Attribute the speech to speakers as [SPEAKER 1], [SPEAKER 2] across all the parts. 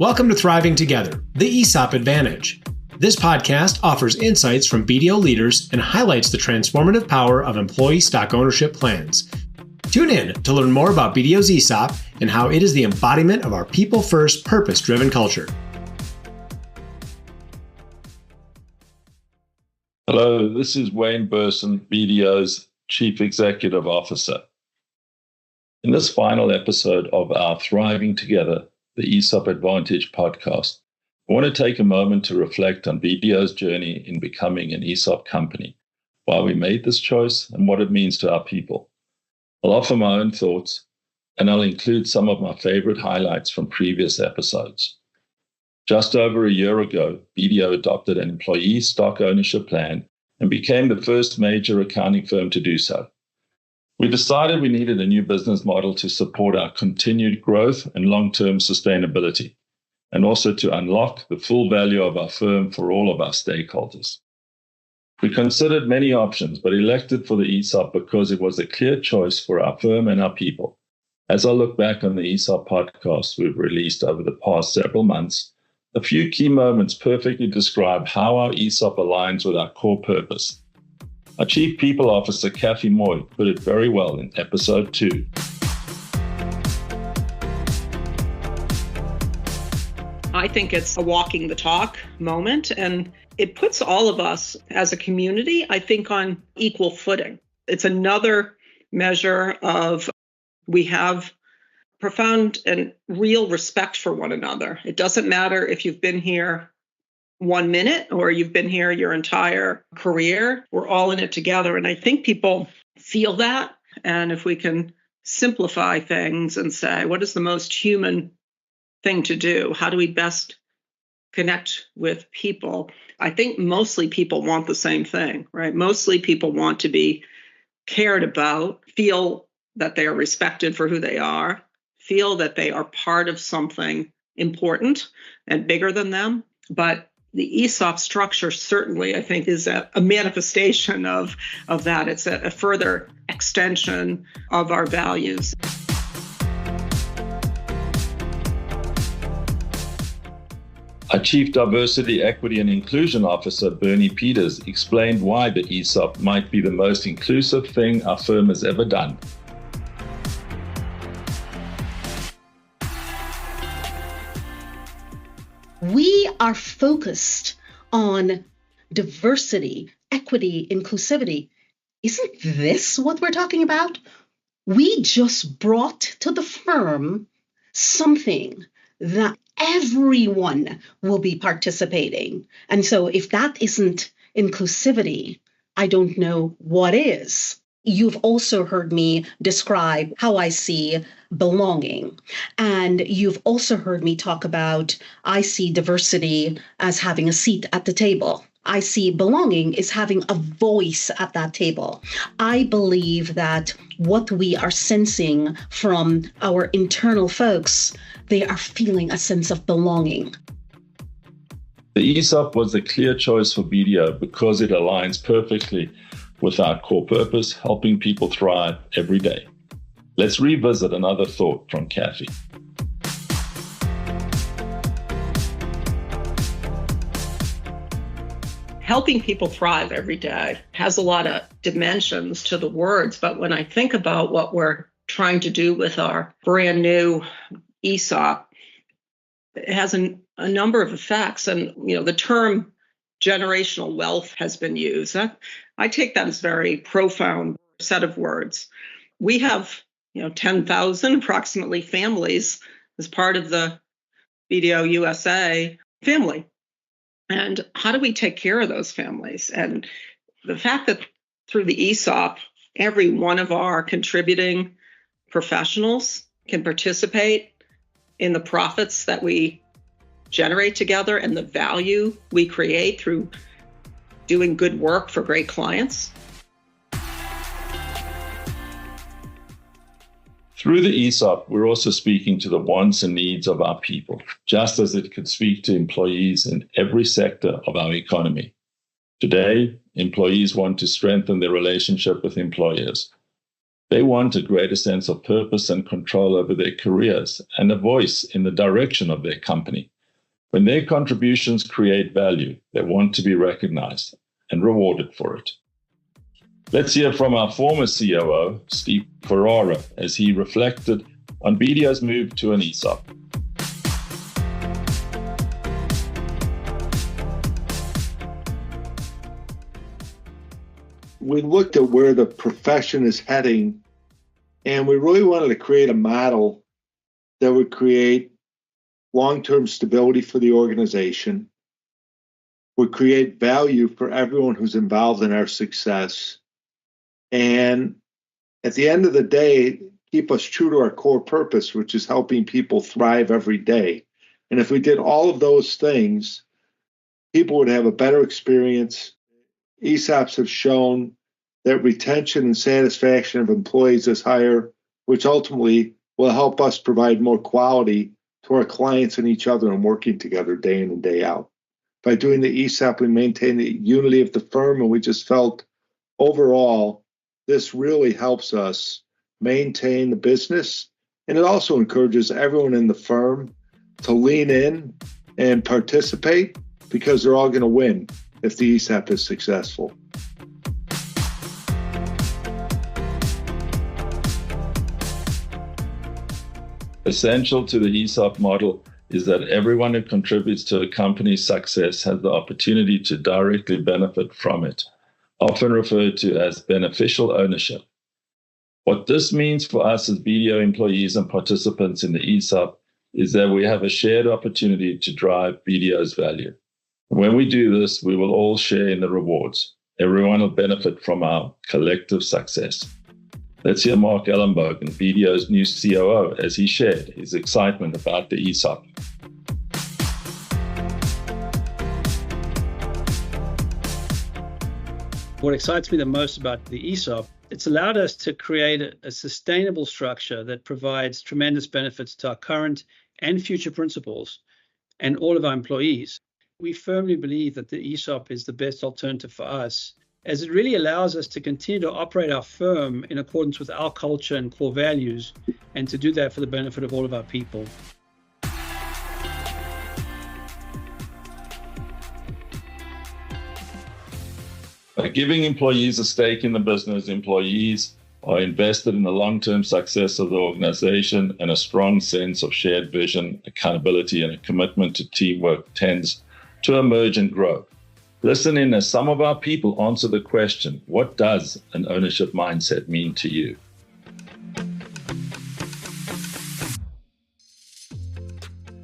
[SPEAKER 1] Welcome to Thriving Together, the ESOP Advantage. This podcast offers insights from BDO leaders and highlights the transformative power of employee stock ownership plans. Tune in to learn more about BDO's ESOP and how it is the embodiment of our people-first, purpose-driven culture.
[SPEAKER 2] Hello, this is Wayne Burson, BDO's Chief Executive Officer. In this final episode of our Thriving Together, the ESOP Advantage podcast, I want to take a moment to reflect on BDO's journey in becoming an ESOP company, why we made this choice, and what it means to our people. I'll offer my own thoughts, and I'll include some of my favorite highlights from previous episodes. Just over a year ago, BDO adopted an employee stock ownership plan and became the first major accounting firm to do so. We decided we needed a new business model to support our continued growth and long-term sustainability, and also to unlock the full value of our firm for all of our stakeholders. We considered many options, but elected for the ESOP because it was a clear choice for our firm and our people. As I look back on the ESOP podcast we've released over the past several months, a few key moments perfectly describe how our ESOP aligns with our core purpose. Our Chief People Officer, Kathy Moy, put it very well in episode 2.
[SPEAKER 3] I think it's a walking the talk moment, and it puts all of us as a community, I think, on equal footing. It's another measure of we have profound and real respect for one another. It doesn't matter if you've been here 1 minute or you've been here your entire career. We're all in it together. And I think people feel that. And if we can simplify things and say, what is the most human thing to do? How do we best connect with people? I think mostly people want the same thing, right? Mostly people want to be cared about, feel that they are respected for who they are, feel that they are part of something important and bigger than them. But the ESOP structure certainly, I think, is a manifestation of that. It's a further extension of our values.
[SPEAKER 2] Our Chief Diversity, Equity and Inclusion Officer, Bernie Peters, explained why the ESOP might be the most inclusive thing our firm has ever done.
[SPEAKER 4] We are focused on diversity, equity, inclusivity. Isn't this what we're talking about? We just brought to the firm something that everyone will be participating. And so if that isn't inclusivity, I don't know what is. You've also heard me describe how I see belonging. And you've also heard me talk about, I see diversity as having a seat at the table. I see belonging as having a voice at that table. I believe that what we are sensing from our internal folks, they are feeling a sense of belonging.
[SPEAKER 2] The ESOP was a clear choice for BDO because it aligns perfectly with our core purpose, helping people thrive every day. Let's revisit another thought from Kathy.
[SPEAKER 3] Helping people thrive every day has a lot of dimensions to the words, but when I think about what we're trying to do with our brand new ESOP, it has a number of effects. And, the term generational wealth has been used. I take that as a very profound set of words. We have, 10,000 approximately families as part of the BDO USA family. And how do we take care of those families? And the fact that through the ESOP, every one of our contributing professionals can participate in the profits that we generate together and the value we create through doing good work for great clients.
[SPEAKER 2] Through the ESOP, we're also speaking to the wants and needs of our people, just as it could speak to employees in every sector of our economy. Today, employees want to strengthen their relationship with employers. They want a greater sense of purpose and control over their careers and a voice in the direction of their company. When their contributions create value, they want to be recognized and rewarded for it. Let's hear from our former COO, Steve Ferrara, as he reflected on BDO's move to an ESOP.
[SPEAKER 5] We looked at where the profession is heading, and we really wanted to create a model that would create long-term stability for the organization, would create value for everyone who's involved in our success, and at the end of the day, keep us true to our core purpose, which is helping people thrive every day. And if we did all of those things, people would have a better experience. ESOPs have shown that retention and satisfaction of employees is higher, which ultimately will help us provide more quality to our clients and each other and working together day in and day out. By doing the ESOP, we maintain the unity of the firm, and we just felt overall this really helps us maintain the business, and it also encourages everyone in the firm to lean in and participate because they're all going to win if the ESOP is successful.
[SPEAKER 2] Essential to the ESOP model is that everyone who contributes to a company's success has the opportunity to directly benefit from it, often referred to as beneficial ownership. What this means for us as BDO employees and participants in the ESOP is that we have a shared opportunity to drive BDO's value. When we do this, we will all share in the rewards. Everyone will benefit from our collective success. Let's hear Mark Ellenbogen, BDO's new COO, as he shared his excitement about the ESOP.
[SPEAKER 6] What excites me the most about the ESOP, it's allowed us to create a sustainable structure that provides tremendous benefits to our current and future principals and all of our employees. We firmly believe that the ESOP is the best alternative for us, as it really allows us to continue to operate our firm in accordance with our culture and core values, and to do that for the benefit of all of our people.
[SPEAKER 2] By giving employees a stake in the business, employees are invested in the long-term success of the organization, and a strong sense of shared vision, accountability, and a commitment to teamwork tends to emerge and grow. Listen in as some of our people answer the question, what does an ownership mindset mean to you?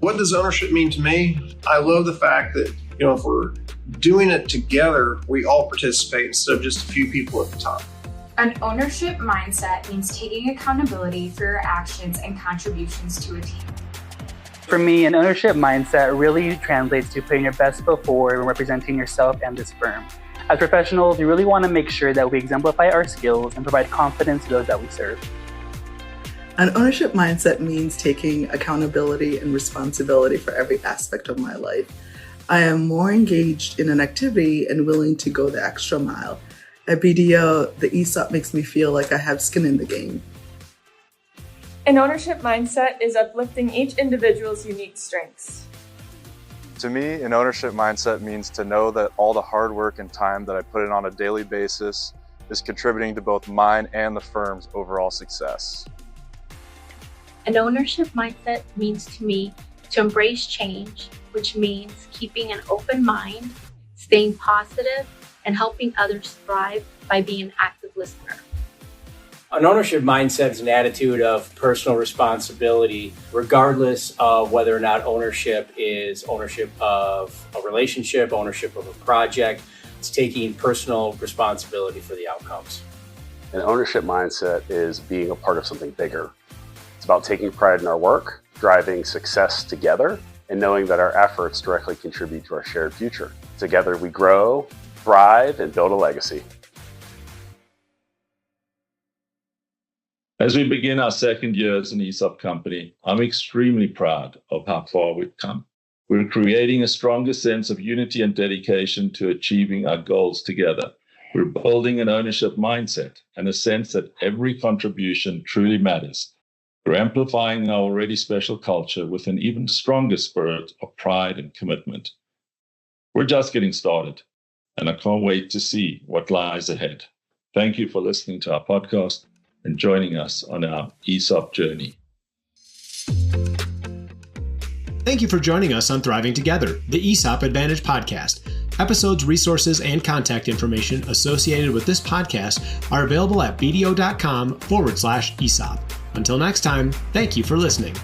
[SPEAKER 7] What does ownership mean to me? I love the fact that, if we're doing it together, we all participate instead of just a few people at the top.
[SPEAKER 8] An ownership mindset means taking accountability for your actions and contributions to a team.
[SPEAKER 9] For me, an ownership mindset really translates to putting your best foot forward when representing yourself and this firm. As professionals, we really want to make sure that we exemplify our skills and provide confidence to those that we serve.
[SPEAKER 10] An ownership mindset means taking accountability and responsibility for every aspect of my life. I am more engaged in an activity and willing to go the extra mile. At BDO, the ESOP makes me feel like I have skin in the game.
[SPEAKER 11] An ownership mindset is uplifting each individual's unique strengths.
[SPEAKER 12] To me, an ownership mindset means to know that all the hard work and time that I put in on a daily basis is contributing to both mine and the firm's overall success.
[SPEAKER 13] An ownership mindset means to me to embrace change, which means keeping an open mind, staying positive, and helping others thrive by being an active listener.
[SPEAKER 14] An ownership mindset is an attitude of personal responsibility, regardless of whether or not ownership is ownership of a relationship, ownership of a project. It's taking personal responsibility for the outcomes.
[SPEAKER 15] An ownership mindset is being a part of something bigger. It's about taking pride in our work, driving success together, and knowing that our efforts directly contribute to our shared future. Together we grow, thrive, and build a legacy.
[SPEAKER 2] As we begin our second year as an ESOP company, I'm extremely proud of how far we've come. We're creating a stronger sense of unity and dedication to achieving our goals together. We're building an ownership mindset and a sense that every contribution truly matters. We're amplifying our already special culture with an even stronger spirit of pride and commitment. We're just getting started, and I can't wait to see what lies ahead. Thank you for listening to our podcast and joining us on our ESOP journey.
[SPEAKER 1] Thank you for joining us on Thriving Together, the ESOP Advantage podcast. Episodes, resources, and contact information associated with this podcast are available at bdo.com/ESOP. Until next time, thank you for listening.